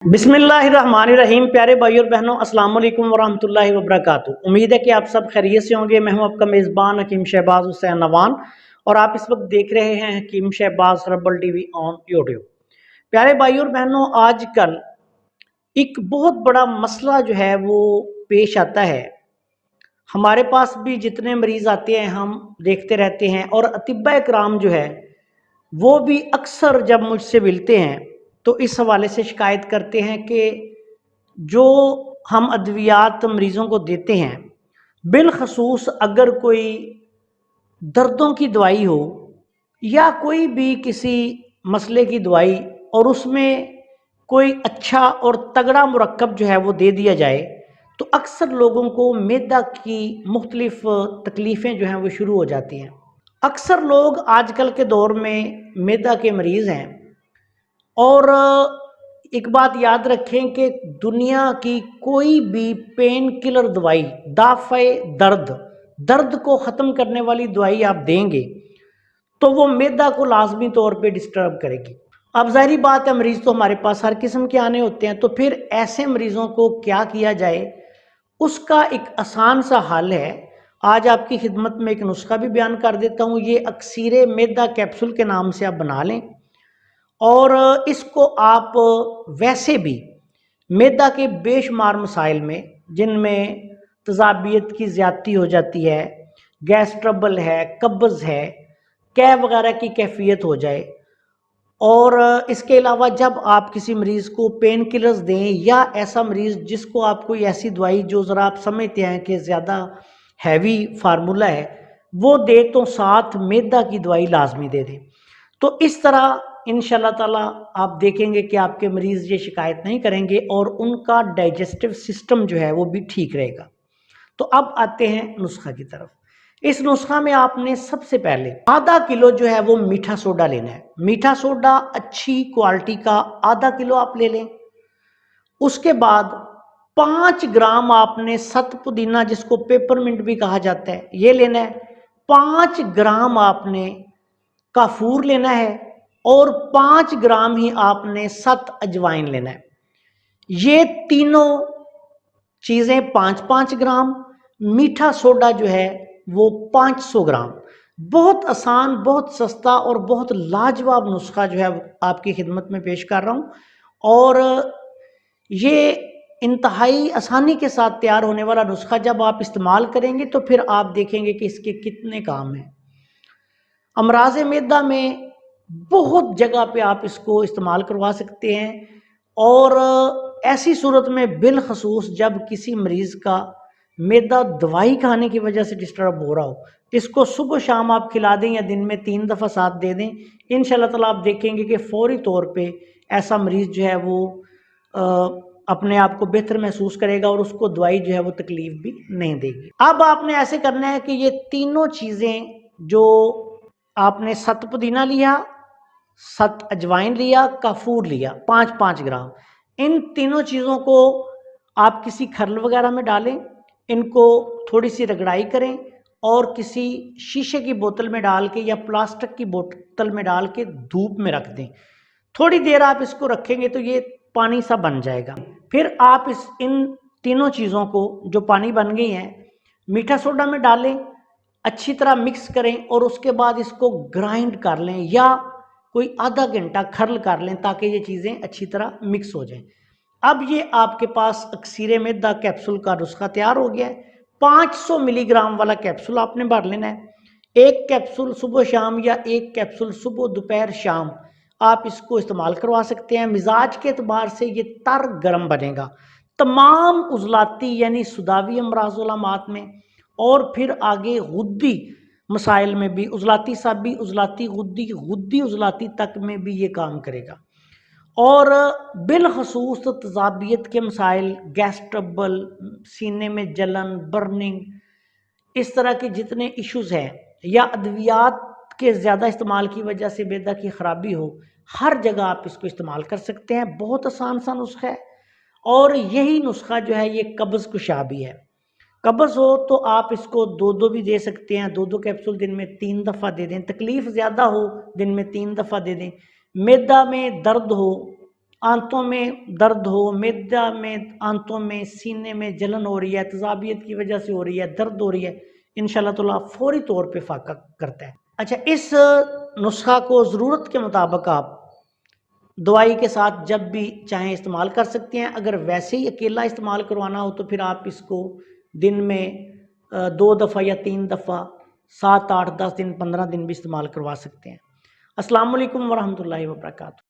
बिस्मिल्लाहिर्रहमानिर्रहीम। प्यारे भाई और बहनों, अस्सलाम वालेकुम वरहमतुल्लाहि वबरकातुहू। उम्मीद है कि आप सब खैरियत से होंगे। मैं हूं आपका मेज़बान हकीम शहबाज हुसैन नवान और आप इस वक्त देख रहे हैं Hakeem Shahbaz herbal TV on YouTube. प्यारे भाई और बहनों, आजकल एक बहुत बड़ा मसला जो है वो पेश आता है। हमारे पास भी जितने मरीज आते हैं हम देखते रहते हैं और अतिब्बा इकराम जो है वो भी अक्सर जब मुझसे मिलते हैं तो इस हवाले से शिकायत करते हैं कि जो हम अद्वियात मरीज़ों को देते हैं, बिलखसूस अगर कोई दर्दों की दवाई हो या कोई भी किसी मसले की दवाई और उसमें कोई अच्छा और तगड़ा मुरक्कब जो है वो दे दिया जाए तो अक्सर लोगों को मैदा की मुख्तलिफ तकलीफ़ें जो हैं वो शुरू हो जाती हैं। अक्सर लोग आजकल के दौर में मैदा के मरीज़ हैं और एक बात याद रखें कि दुनिया की कोई भी पेन किलर दवाई, दाफ़े दर्द, दर्द को ख़त्म करने वाली दवाई आप देंगे तो वो मैदा को लाजमी तौर पे डिस्टर्ब करेगी। अब ज़ाहिरी बात है, मरीज़ तो हमारे पास हर किस्म के आने होते हैं, तो फिर ऐसे मरीज़ों को क्या किया जाए, उसका एक आसान सा हल है। आज आपकी खिदमत में एक नुस्खा भी बयान कर देता हूँ। ये अक्सीर मैदा कैप्सूल के नाम से आप बना लें और इसको आप वैसे भी मैदा के बेशुमार मसाइल में, जिनमें तज़ाबियत की ज़्यादती हो जाती है, गैस ट्रबल है, कब्ज़ है, कै वगैरह की कैफियत हो जाए, और इसके अलावा जब आप किसी मरीज़ को पेन किलर्स दें या ऐसा मरीज़ जिसको आप कोई ऐसी दवाई जो ज़रा आप समझते हैं कि ज़्यादा हैवी फार्मूला है वो दे, तो साथ मैदा की दवाई लाजमी दे दें। तो इस तरह इंशाल्लाह ताला आप देखेंगे कि आपके मरीज़ ये शिकायत नहीं करेंगे और उनका डाइजेस्टिव सिस्टम जो है वो भी ठीक रहेगा। तो अब आते हैं नुस्खा की तरफ। इस नुस्खा में आपने सबसे पहले आधा किलो जो है वो मीठा सोडा लेना है। मीठा सोडा अच्छी क्वालिटी का आधा किलो आप ले लें। उसके बाद 5 ग्राम आपने सत पुदीना, जिसको पेपरमिंट भी कहा जाता है, ये लेना है। 5 ग्राम आपने काफूर लेना है और 5 ग्राम ही आपने सत अजवाइन लेना है। ये तीनों चीज़ें 5-5 ग्राम, मीठा सोडा जो है वो 500 ग्राम। बहुत आसान, बहुत सस्ता और बहुत लाजवाब नुस्खा जो है आपकी खिदमत में पेश कर रहा हूँ और ये इंतहाई आसानी के साथ तैयार होने वाला नुस्खा जब आप इस्तेमाल करेंगे तो फिर आप देखेंगे कि इसके कितने काम हैं। अमराज मैदा में बहुत जगह पे आप इसको इस्तेमाल करवा सकते हैं और ऐसी सूरत में बिलखसूस जब किसी मरीज़ का मैदा दवाई खाने की वजह से डिस्टर्ब हो रहा हो, इसको सुबह शाम आप खिला दें या दिन में 3 दफ़ा साथ दे दें, इंशाल्लाह ताला आप देखेंगे कि फौरी तौर पे ऐसा मरीज़ जो है वो अपने आप को बेहतर महसूस करेगा और उसको दवाई जो है वो तकलीफ भी नहीं देगी। अब आपने ऐसे करना है कि ये तीनों चीज़ें, जो आपने सत पुदीना लिया, सत अजवाइन लिया, काफूर लिया 5-5 ग्राम, इन तीनों चीज़ों को आप किसी खरल वगैरह में डालें, इनको थोड़ी सी रगड़ाई करें और किसी शीशे की बोतल में डाल के या प्लास्टिक की बोतल में डाल के धूप में रख दें। थोड़ी देर आप इसको रखेंगे तो ये पानी सा बन जाएगा। फिर आप इन तीनों चीज़ों को, जो पानी बन गई हैं, मीठा सोडा में डालें, अच्छी तरह मिक्स करें और उसके बाद इसको ग्राइंड कर लें या कोई आधा घंटा खरल कर लें ताकि ये चीज़ें अच्छी तरह मिक्स हो जाएं। अब ये आपके पास अक्सीर मैदा कैप्सूल का नुस्खा तैयार हो गया है। 500 मिलीग्राम वाला कैप्सूल आपने भर लेना है। एक कैप्सूल सुबह शाम या एक कैप्सूल सुबह दोपहर शाम आप इसको इस्तेमाल करवा सकते हैं। मिजाज के एतबार से ये तर गर्म बनेगा तमाम उजलाती यानी सुदावी अमराज़ में, और फिर आगे गुद्दी मसाइल में भी, उजलाती साबी, उजलाती गुद्दी, गुद्दी उजलाती तक में भी ये काम करेगा। और बिलखसूस तज़ाबियत के मसाइल, गैस ट्रबल, सीने में जलन, बर्निंग, इस तरह के जितने इश्यूज़ हैं या अद्वियात के ज़्यादा इस्तेमाल की वजह से मैदा की ख़राबी हो, हर जगह आप इसको इस्तेमाल कर सकते हैं। बहुत आसान सा नुस्खा है और यही नुस्खा जो है ये कब्ज़ कुशा भी है। कब्ज़ हो तो आप इसको 2-2 भी दे सकते हैं, 2-2 कैप्सूल दिन में 3 दफ़ा दे दें। तकलीफ़ ज़्यादा हो दिन में 3 दफ़ा दे दें। मैदा में दर्द हो आंतों में दर्द हो, मैदा में, आंतों में, सीने में जलन हो रही है, तजाबियत की वजह से हो रही है, दर्द हो रही है, इंशाल्लाह ताला फौरी तौर पे फाका करता है। अच्छा, इस नुस्खा को ज़रूरत के मुताबिक आप दवाई के साथ जब भी चाहें इस्तेमाल कर सकते हैं। अगर वैसे ही अकेला इस्तेमाल करवाना हो तो फिर आप इसको दिन में 2 दफ़ा या 3 दफ़ा 7, 8, 10 दिन, 15 दिन भी इस्तेमाल करवा सकते हैं। अस्सलाम वालेकुम वरहमतुल्लाहि वबरकातुहू।